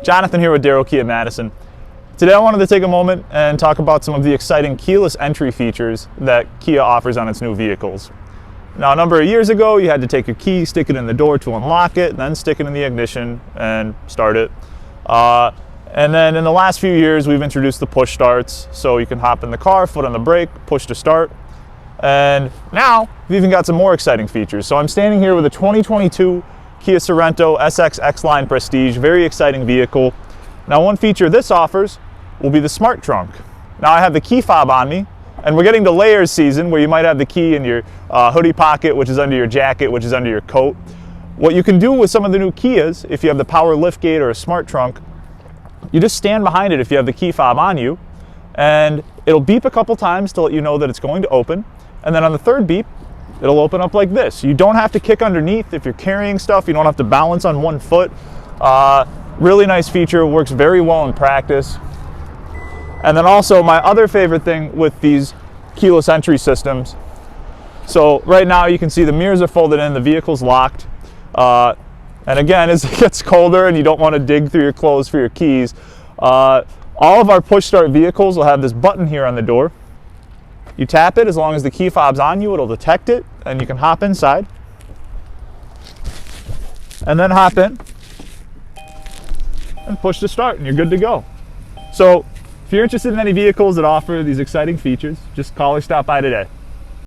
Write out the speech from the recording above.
Jonathan here with Darrow Kia Madison. Today I wanted to take a moment and talk about some of the exciting keyless entry features that Kia offers on its new vehicles. Now, a number of years ago, you had to take your key, stick it in the door to unlock it, then stick it in the ignition and start it. And then in the last few years, we've introduced the push starts, so you can hop in the car, foot on the brake, push to start. And now we've even got some more exciting features. So I'm standing here with a 2022 Kia Sorento SX X-Line Prestige, very exciting vehicle. Now, one feature this offers will be the smart trunk. Now I have the key fob on me, and we're getting to layers season where you might have the key in your hoodie pocket, which is under your jacket, which is under your coat. What you can do with some of the new Kias, if you have the power lift gate or a smart trunk, you just stand behind it if you have the key fob on you, and it'll beep a couple times to let you know that it's going to open. And then on the third beep, it'll open up like this. You don't have to kick underneath. If you're carrying stuff, you don't have to balance on one foot. Really nice feature, works very well in practice. And then also my other favorite thing with these keyless entry systems. So right now you can see the mirrors are folded in, the vehicle's locked. And again, as it gets colder and you don't want to dig through your clothes for your keys, all of our push start vehicles will have this button here on the door. You tap it, as long as the key fob's on you, it'll detect it, and you can hop inside. And then hop in and push to start, and you're good to go. So if you're interested in any vehicles that offer these exciting features, just call or stop by today.